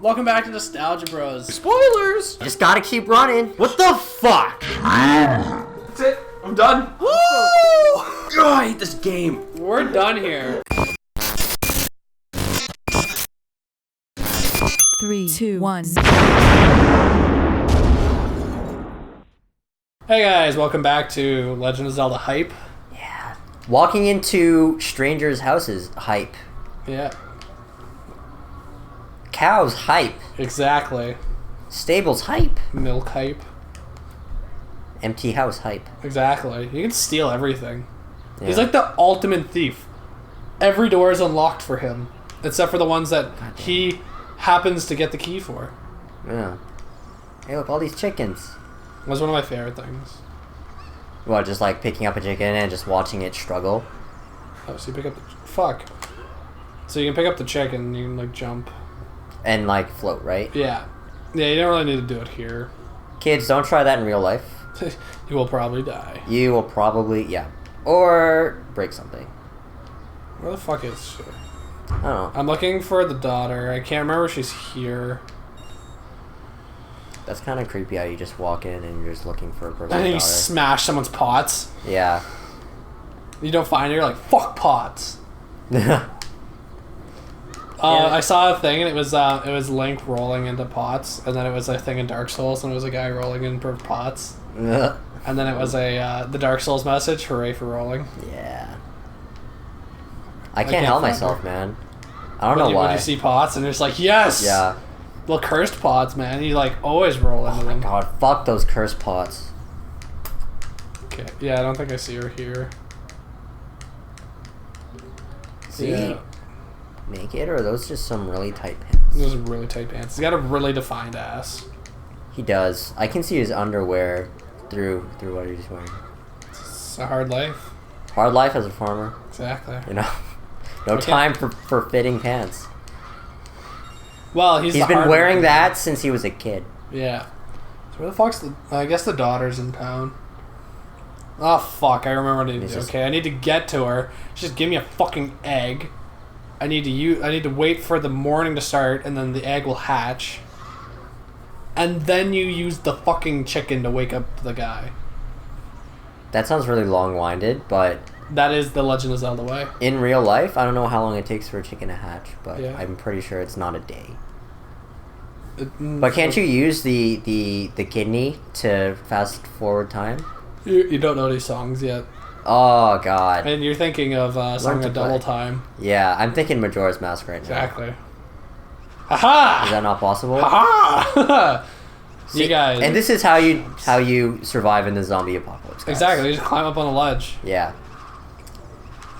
Welcome back to Nostalgia Bros. Spoilers! Just gotta keep running. What the fuck? That's it. I'm done. Woo! Oh, I hate this game. We're done here. 3, 2, 1. Hey guys, welcome back to Legend of Zelda Hype. Yeah. Walking into strangers' houses, hype. Yeah, Cows, hype. exactly. Stables, hype. Milk Hype. Empty house, hype. Exactly. You can steal everything. Yeah. He's like the ultimate thief. Every door is unlocked for him, except for the ones that he happens to get the key for. Yeah. Hey, look, all these chickens. That's one of my favorite things. What, just like picking up a chicken and just watching it struggle? Oh, so you pick up the... Fuck. So you can pick up the chicken and you can, like, jump. And like float, right? Yeah. Yeah, you don't really need to do it here. Kids, don't try that in real life. You will probably die. You will probably, yeah. Or break something. Where the fuck is she? I don't know. I'm looking for the daughter. I can't remember if she's here. That's kind of creepy how you just walk in and you're just looking for a person's And then you daughter. smash someone's pots. Yeah. You don't find her, you're like, fuck pots. Yeah. I saw a thing and it was Link rolling into pots, and then it was a thing in Dark Souls and it was a guy rolling into pots. And then it was the Dark Souls message, hooray for rolling. Yeah. I can't help myself, man. I don't know why. When you see pots and you're just like, yes! Yeah. Well, cursed pots, man. You like always roll into them. God, fuck those cursed pots. Okay. Yeah, I don't think I see her here. See? Yeah. Naked, or are those just some really tight pants? Those are really tight pants. He's got a really defined ass. He does. I can see his underwear through what he's wearing. It's a hard life. Hard life as a farmer. Exactly. You know? No time for fitting pants. Well, he's been wearing that since he was a kid. Yeah. So where the fuck's the... I guess the daughter's in town. Oh, fuck. I remember what I need to do. Okay, I need to get to her. Just give me a fucking egg. I need to wait for the morning to start, and then the egg will hatch. And then you use the fucking chicken to wake up the guy. That sounds really long-winded, but... That is the Legend of Zelda way. In real life, I don't know how long it takes for a chicken to hatch, but Yeah. I'm pretty sure it's not a day. But can't you use the kidney to fast forward time? You don't know these songs yet. Oh, God. And you're thinking of Song to of Double play. Time. Yeah, I'm thinking Majora's Mask right now. Exactly. Haha! Is that not possible? Haha! See, You guys. And this is how you survive in the zombie apocalypse, guys. Exactly. You just climb up on a ledge. Yeah.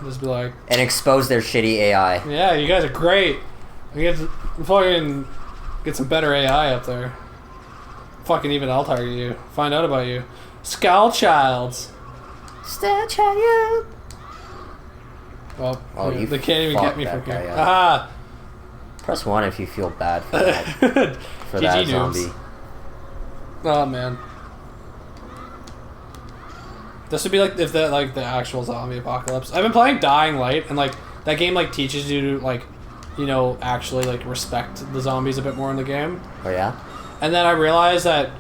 Just be like, And expose their shitty AI. yeah, you guys are great. We get to fucking get some better AI up there. Fucking even I'll target you. Find out about you. Skull Childs. Statue. Well, Oh, you they can't even fucked get me from that guy here. up. Haha! Press 1 if you feel bad for that, for that GG noobs. zombie. Oh man. This would be like if the actual zombie apocalypse. I've been playing Dying Light, and like that game like teaches you to like, you know, actually like respect the zombies a bit more in the game. Oh, yeah? And then I realized that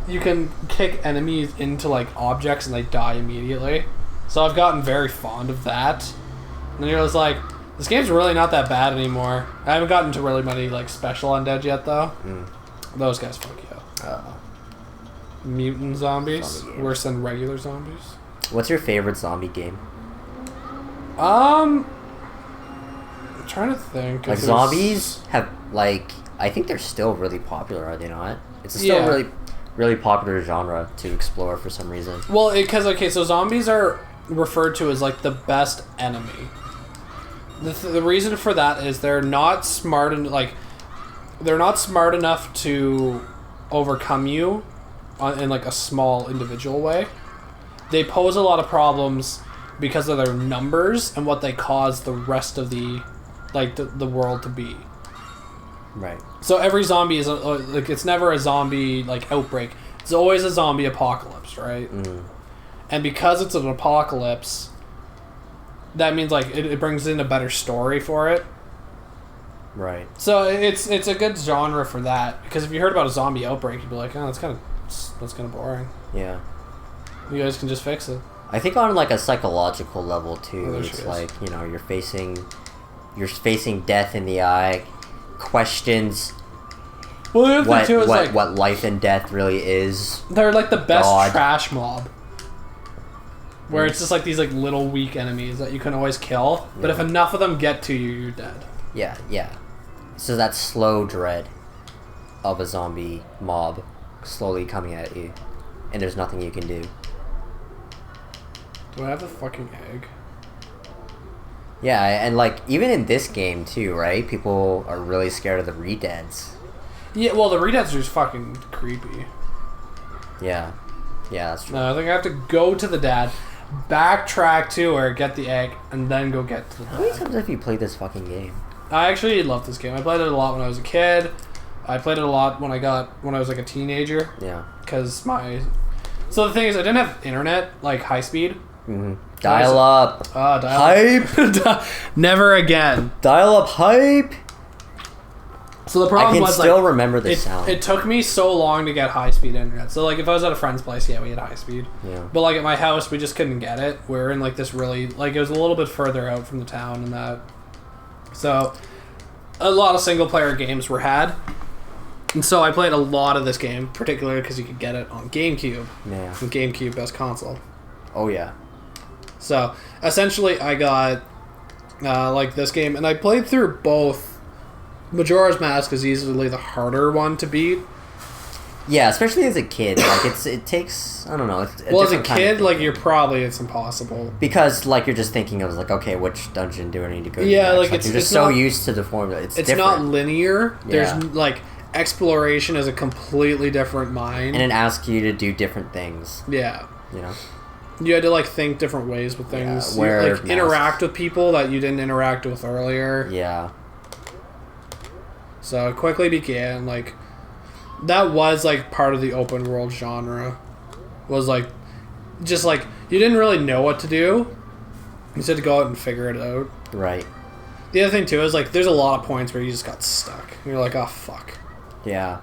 you can kick enemies into like objects and they die immediately. So I've gotten very fond of that. And then you're just like, this game's really not that bad anymore. I haven't gotten to really many like special undead yet though. Those guys fuck you up. Mutant zombies, Zombie game. worse than regular zombies. What's your favorite zombie game? I'm trying to think. Like, zombies have, like... I think they're still really popular, are they not? It's still Yeah. really, really popular genre to explore for some reason. Well, because okay, so zombies are referred to as like the best enemy. The reason for that is they're not smart enough to overcome you in like a small individual way. They pose a lot of problems because of their numbers and what they cause the rest of the world to be. Right. So every zombie is like, it's never a zombie like outbreak. It's always a zombie apocalypse, right? And because it's an apocalypse, that means like it brings in a better story for it. Right. So it's a good genre for that, because if you heard about a zombie outbreak, you'd be like, oh, that's kind of boring. Yeah. You guys can just fix it. I think on like a psychological level too, Oh, it's like, you know, you're facing death in the eye, questions Well, the other thing too is what life and death really is. They're like the best God. trash mob. Where it's just like these like little weak enemies that you can always kill, but if enough of them get to you, you're dead. Yeah, yeah. So that slow dread of a zombie mob slowly coming at you, and there's nothing you can do. Do I have the fucking egg? Yeah, and like even in this game too, right? People are really scared of the re-deads. Yeah, well, the re-deads are just fucking creepy. Yeah, yeah, that's true. No, I think I have to go to the dad, backtrack to her, get the egg, and then go get to the How many dad. times have you played this fucking game? I actually love this game. I played it a lot when I was a kid. I played it a lot when I was like a teenager. Yeah. Because so the thing is, I didn't have internet, like high speed. Mm-hmm. Dial up. Hype. Never again. Dial up hype. So the problem I can was still remember the sound. It took me so long to get high speed internet. So like if I was at a friend's place, yeah, we had high speed. Yeah. But like at my house, we just couldn't get it. We were in like this really like it was a little bit further out from the town and that. So a lot of single player games were had. And so I played a lot of this game, particularly because you could get it on GameCube. Yeah. And GameCube best console. Oh yeah. So essentially, I got like this game, and I played through both. Majora's Mask is easily the harder one to beat. Yeah, especially as a kid, like it takes, I don't know. It's Well, as a different kind of kid, like thinking. it's impossible. Because like you're just thinking of like, okay, which dungeon do I need to go to? Yeah, next? like, you're just it's so not- used to the formula. It's It's different. not linear. There's Yeah. like exploration is a completely different mind. And it asks you to do different things. Yeah. You know. You had to like think different ways with things. Yeah, wear like masks. interact with people that you didn't interact with earlier. Yeah. So it quickly began like that was like part of the open world genre. Was like just like you didn't really know what to do. You just had to go out and figure it out. Right. The other thing too is like there's a lot of points where you just got stuck. And you're like, oh fuck. Yeah.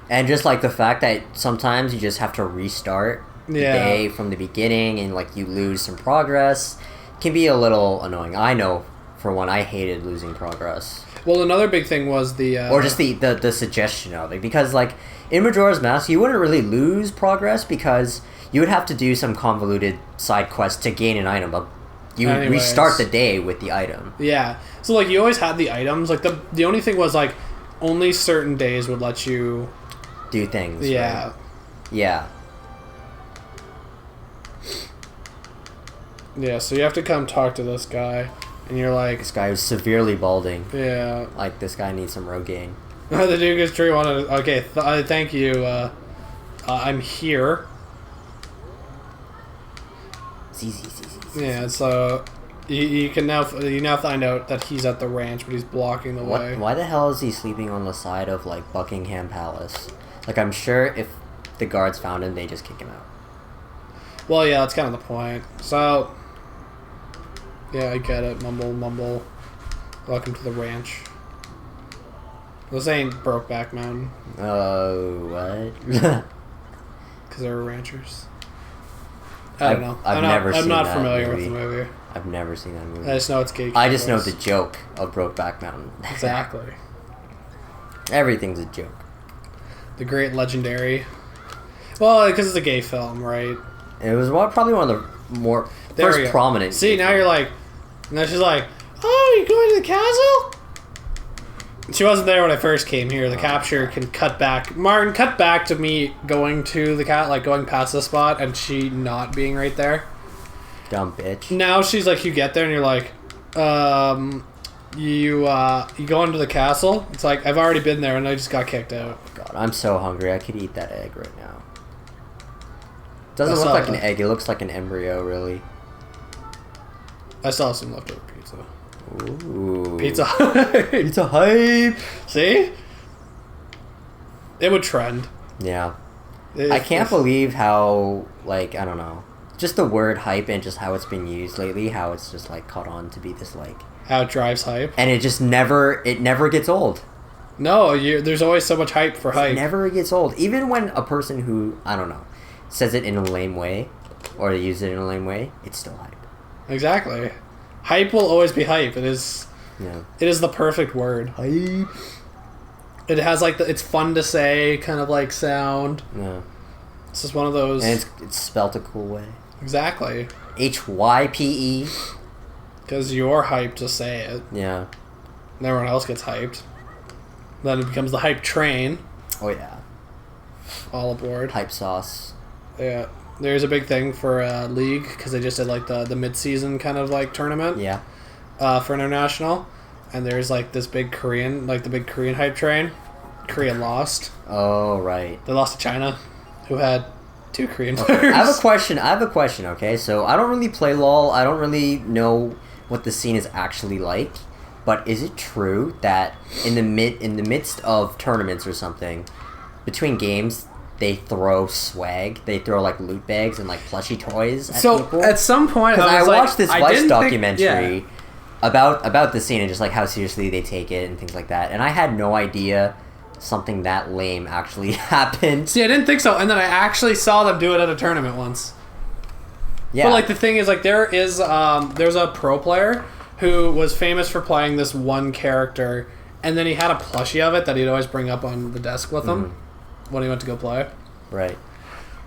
And just like the fact that sometimes you just have to restart the day from the beginning and like you lose some progress can be a little annoying. I know for one, I hated losing progress. Well, another big thing was the Or just the suggestion of it. Because like in Majora's Mask you wouldn't really lose progress because you would have to do some convoluted side quest to gain an item, but you would restart the day with the item. Yeah. So like you always had the items. Like the only thing was like only certain days would let you do things. Yeah. Right? Yeah. Yeah, so you have to come talk to this guy and you're like, This guy was severely balding. yeah. Like this guy needs some Rogaine. The dude goes, "Tree wanted okay, thank you. I'm here." Z. Yeah, so you now find out that he's at the ranch, but he's blocking the way. Why the hell is he sleeping on the side of like Buckingham Palace? Like I'm sure if the guards found him, they just kick him out. Well, yeah, that's kind of the point. So, yeah, I get it. Mumble. Welcome to the ranch. This ain't Brokeback Mountain, Oh, what? because they were ranchers. I don't know. I've never seen I'm not that familiar movie. with the movie. I've never seen that movie. I just know it's gay. I just know the joke of Brokeback Mountain. Exactly. Everything's a joke. The great legendary. Well, because it's a gay film, right? It was probably one of the more There first we go. prominent. See, now you're like, now she's like, oh, you going to the castle? She wasn't there when I first came here. The capture can cut back. Martin, cut back to me going to the like going past the spot and she not being right there. Dumb bitch. Now she's like, you get there and you're like, you go into the castle? It's like, I've already been there and I just got kicked out. God, I'm so hungry. I could eat that egg right now. Doesn't I look saw like an that. egg. It looks like an embryo, really. I still have some leftover pizza. Ooh. Pizza Hut. Pizza hype. See? It would trend. Yeah. I can't believe how, like, I don't know. Just the word hype and just how it's been used lately, how it's just, like, caught on to be this, like... How it drives hype. And it never gets old. No, there's always so much hype for hype. It never gets old. Even when a person who, I don't know, says it in a lame way, or they use it in a lame way, it's still hype. Exactly. Hype will always be hype. It is the perfect word. Hype. It has like it's fun to say kind of like sound. Yeah. It's just one of those. And it's spelt a cool way. Exactly. HYPE. Because you're hyped to say it. Yeah. And everyone else gets hyped. Then it becomes the hype train. Oh yeah. All aboard. Hype sauce. Yeah. There's a big thing for League because they just did like the mid-season kind of like tournament. Yeah. For international. And there's like this big Korean, like the big Korean hype train. Korea lost. Oh, right. They lost to China, who had 2 Korean players. I have a question, okay? So I don't really play LoL. I don't really know what the scene is actually like. But is it true that in the midst of tournaments or something, between games, they throw swag? They throw like loot bags and like plushie toys at people? At some point, because I watched this Vice documentary yeah. about the scene and just like how seriously they take it and things like that, and I had no idea something that lame actually happened. See, I didn't think so, and then I actually saw them do it at a tournament once. Yeah. But like the thing is, like there's a pro player who was famous for playing this one character, and then he had a plushie of it that he'd always bring up on the desk with him when he went to go play. Right.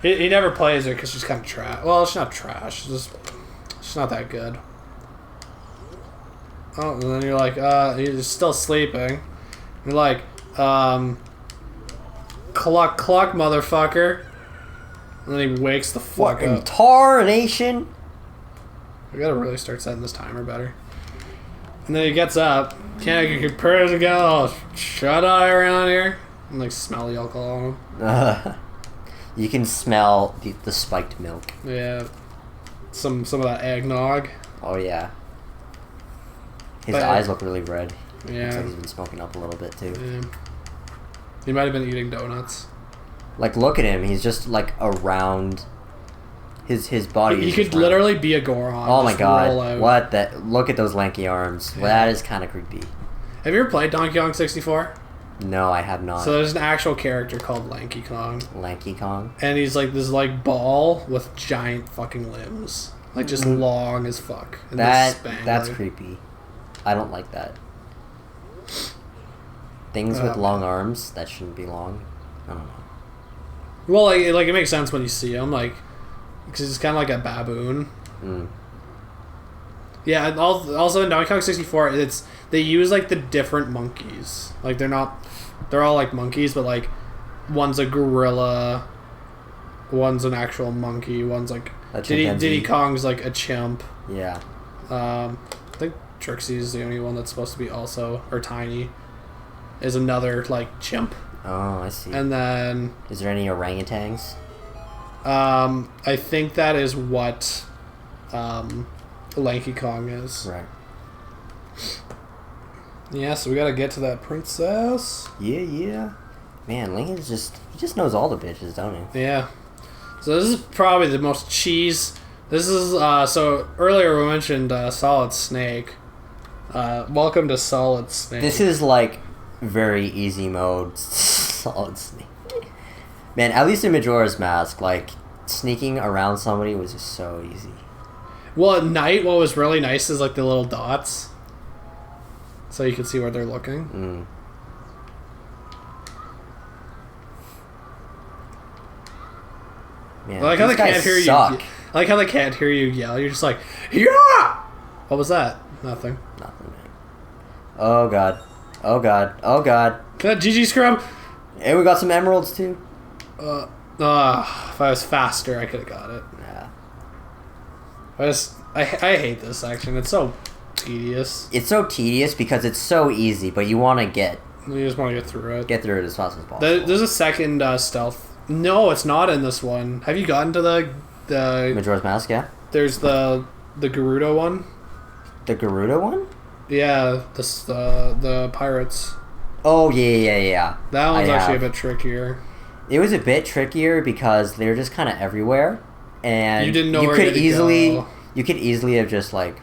He never plays her because she's kind of trash. Well, she's not trash. She's not that good. Oh, and then you're like, he's still sleeping. You're like, cluck, motherfucker. And then he wakes the fuck up. Tarnation! We gotta really start setting this timer better. And then he gets up. Can't get your prayers again. Oh, shut eye around here. And like smell the alcohol on him. You can smell the spiked milk. Yeah. Some of that eggnog. Oh yeah. His eyes look really red. Yeah. Looks like he's been smoking up a little bit too. Yeah. He might have been eating donuts. Like, look at him. He's just like around. His body. He could literally be a Goron. Oh my god! What that? Look at those lanky arms. Yeah. Well, that is kind of creepy. Have you ever played Donkey Kong 64? No, I have not. So there's an actual character called Lanky Kong. Lanky Kong. And he's like this like ball with giant fucking limbs, like just long as fuck. And that's creepy. I don't like that. Things with long arms that shouldn't be long. I don't know. Well, like it makes sense when you see him, like, because he's kind of like a baboon. Yeah, and also in Donkey Kong 64, they use like the different monkeys. Like they're all like monkeys, but like one's a gorilla, one's an actual monkey, one's like Diddy Kong's like a chimp. Yeah. I think Trixie's the only one that's supposed to be also, or Tiny, is another like chimp. Oh, I see. And then is there any orangutans? I think that is what Lanky Kong is. Right. Yeah, so we gotta get to that princess. Yeah. Man, Lincoln just knows all the bitches, don't he? Yeah. So this is probably the most cheese. This is so earlier we mentioned Solid Snake. Welcome to Solid Snake. This is like very easy mode Solid Snake. Man, at least in Majora's Mask, like sneaking around somebody was just so easy. Well, at night, what was really nice is like the little dots, so you can see where they're looking. Man, I like how they can't hear you. I like how they can't hear you yell. You're just like, yeah. What was that? Nothing. Nothing, man. Oh god. Oh god. Oh god. GG Scrub. And we got some emeralds too. If I was faster, I could have got it. Yeah. I hate this section. It's so tedious. It's so tedious because it's so easy, but you want to You just want to get through it. Get through it as fast as possible. There's a second stealth. No, it's not in this one. Have you gotten to the Majora's Mask? Yeah. There's the Gerudo one. The Gerudo one? Yeah, the pirates. Oh yeah. That one's actually a bit trickier. It was a bit trickier because they're just kind of everywhere, and you didn't know where to go. You could easily have just like,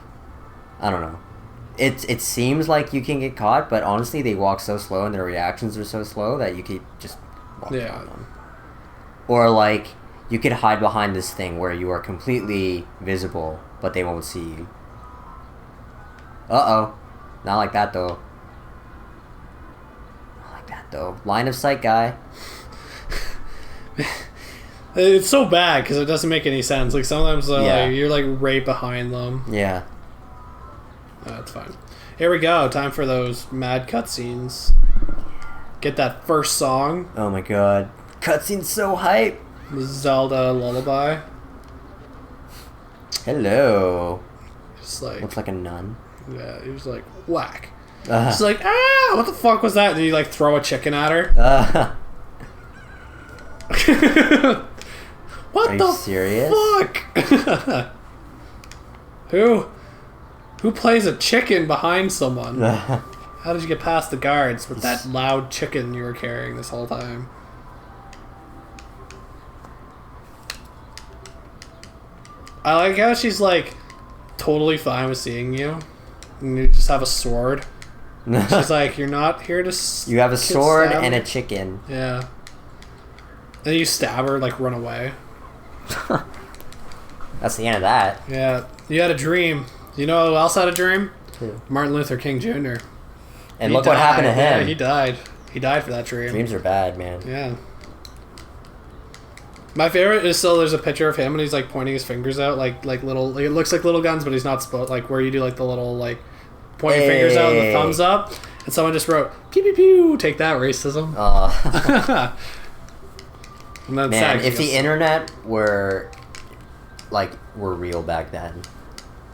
I don't know. it seems like you can get caught, but honestly, they walk so slow and their reactions are so slow that you could just walk on them. Or like you could hide behind this thing where you are completely visible, but they won't see you. Not like that though. Line of sight guy. It's so bad because it doesn't make any sense. Like sometimes like, you're like right behind them. Yeah. That's fine. Here we go. Time for those mad cutscenes. Get that first song. Oh my god. Cutscene's so hype. Zelda lullaby. Hello. Just like looks like a nun. Yeah, he was like whack. She's like, what the fuck was that? Did you like throw a chicken at her? What Are the you serious? fuck? Who plays a chicken behind someone? How did you get past the guards with that loud chicken you were carrying this whole time? I like how she's like totally fine with seeing you. And you just have a sword. She's like, you're not here to... You have a sword and a chicken. Yeah. And you stab her, like, run away. That's the end of that. Yeah. You had a dream. You know who else had a dream? Who? Martin Luther King Jr. And look what happened to him. Yeah, he died. He died for that dream. Dreams are bad, man. Yeah. My favorite is still there's a picture of him and he's like pointing his fingers out like little... Like, it looks like little guns, but he's not supposed... Like, where you do like the little, like... Pointing fingers out and the thumbs up. And someone just wrote, pew pew pew, take that, racism. Man, if the internet were real back then,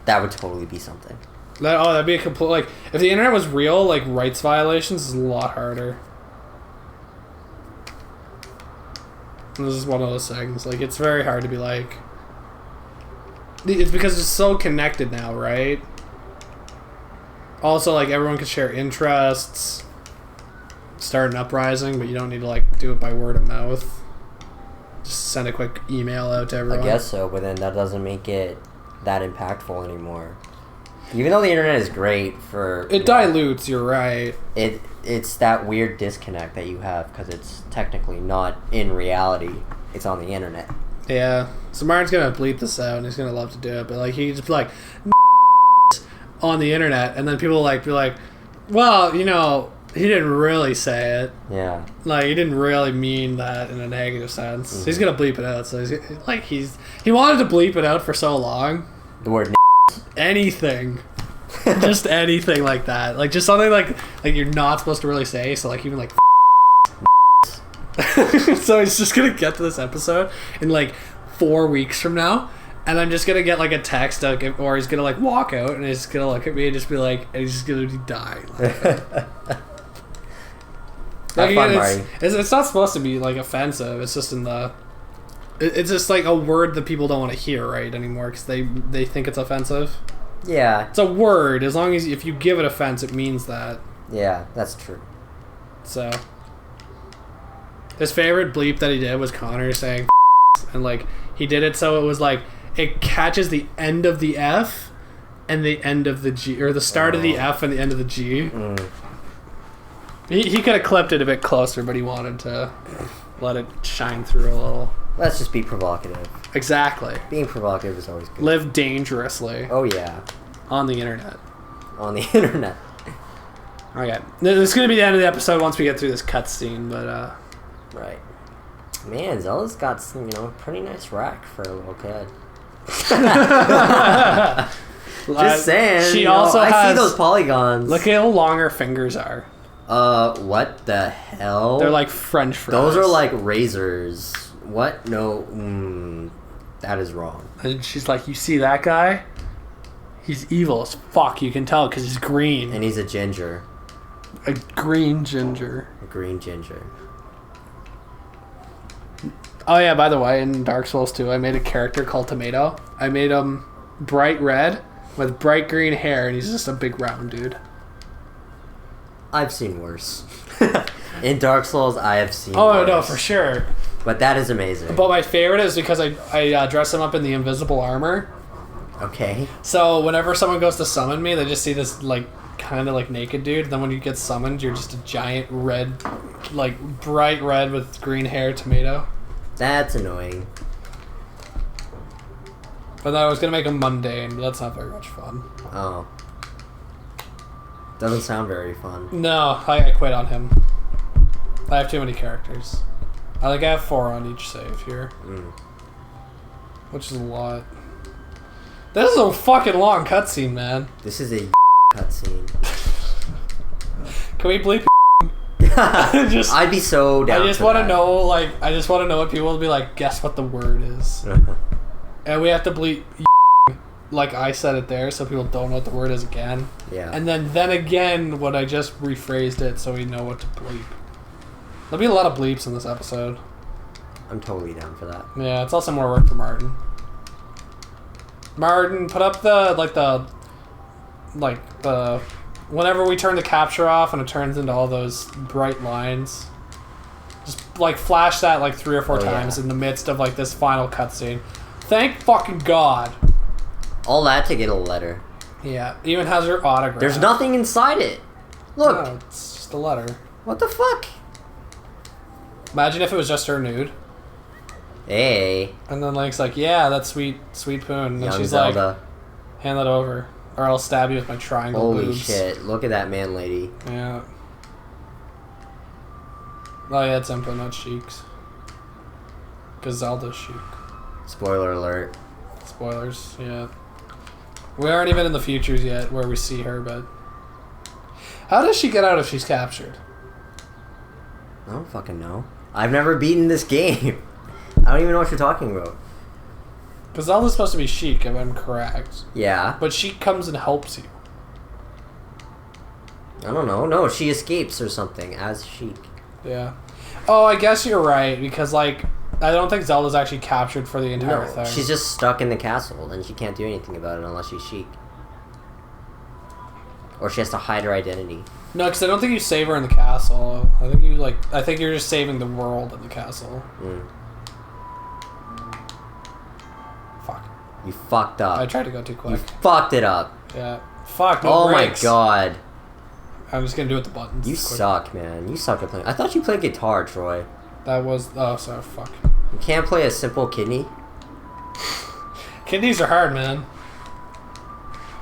that would totally be something. That'd be a complete... Like, if the internet was real, like, rights violations is a lot harder. And this is one of those things. Like, it's very hard to be like... It's because it's so connected now, right? Also, like, everyone can share interests, start an uprising, but you don't need to, like, do it by word of mouth. Just send a quick email out to everyone. I guess so, but then that doesn't make it that impactful anymore. Even though the internet is great for... It dilutes, you're right. It's that weird disconnect that you have, because it's technically not in reality. It's on the internet. Yeah. So Martin's gonna bleep this out, and he's gonna love to do it, but, like, he just be like... on the internet, and then people like be like, well, you know, he didn't really say it. Yeah. Like, he didn't really mean that in a negative sense. Mm-hmm. He's gonna bleep it out, so he wanted to bleep it out for so long. The word anything. Just anything like that. Like, just something like you're not supposed to really say, so like even like so he's just gonna get to this episode in like 4 weeks from now. And I'm just gonna get like a text, or he's gonna like walk out, and he's gonna look at me and just be like, and he's just gonna be dying. Like, it's not supposed to be like offensive. It's just it's just like a word that people don't want to hear right anymore because they think it's offensive. Yeah, it's a word. As long as if you give it offense, it means that. Yeah, that's true. So his favorite bleep that he did was Connor saying, and like he did it so it was like. It catches the end of the F and the end of the G, or the start of the F and the end of the G. Mm. He could have clipped it a bit closer, but he wanted to let it shine through a little. Let's just be provocative. Exactly. Being provocative is always good. Live dangerously. Oh, yeah. On the internet. On the internet. Okay. This is going to be the end of the episode once we get through this cutscene, but... Right. Man, Zelda's got some, pretty nice rack for a little kid. Just saying. She also has, I see those polygons. Look at how long her fingers are. What the hell? They're like French fries. Those are like razors. What? No. That is wrong. And she's like, you see that guy? He's evil as fuck. You can tell because he's green. And he's a ginger. A green ginger. A green ginger. Oh yeah, by the way, in Dark Souls 2, I made a character called Tomato. I made him bright red with bright green hair, and he's just a big round dude. I've seen worse. In Dark Souls, I have seen worse. No, for sure. But that is amazing. But my favorite is because I dress him up in the invisible armor. Okay. So whenever someone goes to summon me, they just see this like kind of like naked dude. Then when you get summoned, you're just a giant red, like bright red with green hair tomato. That's annoying. But then I was gonna make him mundane, but that's not very much fun. Oh. Doesn't sound very fun. No, I quit on him. I have too many characters. I think I have 4 on each save here. Which is a lot. This is a fucking long cutscene, man. This is a cutscene. Can we bleep? I'd be so down. I just want to know, like, I just want to know what people will be like. Guess what the word is, and we have to bleep, like I said it there, so people don't know what the word is again. Yeah. And then again, when I just rephrased it, so we know what to bleep. There'll be a lot of bleeps in this episode. I'm totally down for that. Yeah, it's also more work for Martin. Martin, put up the whenever we turn the capture off and it turns into all those bright lines, just like flash that like 3 or 4 times in the midst of like this final cutscene. Thank fucking God. All that to get a letter. Yeah, even has her autograph. There's nothing inside it. Look. No, it's just a letter. What the fuck? Imagine if it was just her nude. Hey. And then Link's like, yeah, that's sweet Poon. And then Young she's Zelda. like, hand that over. Or I'll stab you with my triangle Holy boobs. shit. Look at that man lady. Yeah. Oh yeah, it's Impa, not Sheik's. Because Zelda's Sheik. Spoiler alert. Spoilers, yeah. We aren't even in the futures yet where we see her, but... How does she get out if she's captured? I don't fucking know. I've never beaten this game. I don't even know what you're talking about. Because Zelda's supposed to be Sheik, if I'm correct. Yeah. But Sheik comes and helps you. I don't know. No, she escapes or something as Sheik. Yeah. Oh, I guess you're right, because, like, I don't think Zelda's actually captured for the entire thing. She's just stuck in the castle, and she can't do anything about it unless she's Sheik. Or she has to hide her identity. No, because I don't think you save her in the castle. I think you're just saving the world in the castle. Fuck. You fucked up. I tried to go too quick. You fucked it up. Yeah. Fuck, no brakes. My god. I'm just gonna do it with the buttons. You suck, man. You suck at playing. I thought you played guitar, Troy. That was... Oh, sorry, fuck. You can't play a simple kidney? Kidneys are hard, man.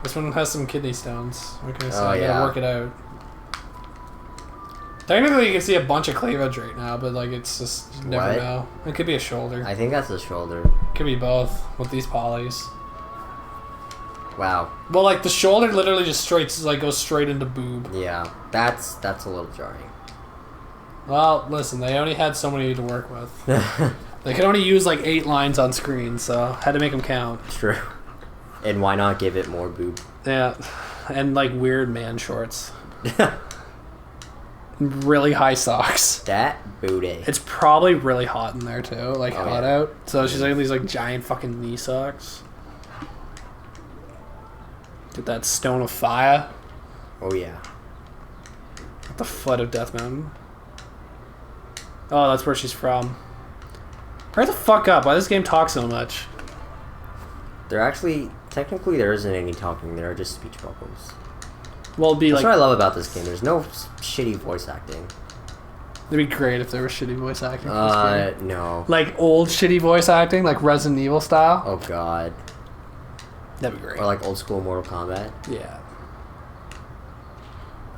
This one has some kidney stones. What can I say? I gotta work it out. Technically, you can see a bunch of cleavage right now, but like it's just you never know. It could be a shoulder. I think that's a shoulder. Could be both with these polys. Wow. Well, like the shoulder literally just goes straight into boob. Yeah, that's a little jarring. Well, listen, they only had so many to work with. They could only use like 8 lines on screen, so had to make them count. True. And why not give it more boob? Yeah, and like weird man shorts. Really high socks. That booty. It's probably really hot in there too, like hot out. So she's like these like giant fucking knee socks. Get that stone of fire. Oh yeah. At the foot of Death Mountain. Oh, that's where she's from. Hurry the fuck up! Why does this game talk so much? Technically there isn't any talking, there are just speech bubbles. Well, it'd be That's like... what I love about this game, there's no shitty voice acting. It'd be great if there was shitty voice acting. No. Like old shitty voice acting, like Resident Evil style. Oh god. That'd be great. Or like old school Mortal Kombat. Yeah.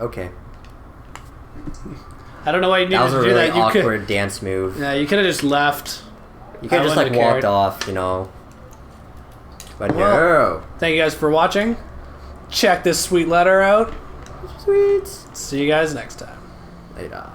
Okay. I don't know why you needed to do that. That was a really awkward dance move. Yeah, you could have just left. You could have just like walked off, you know. But no. Thank you guys for watching. Check this sweet letter out. Sweet. See you guys next time. Later.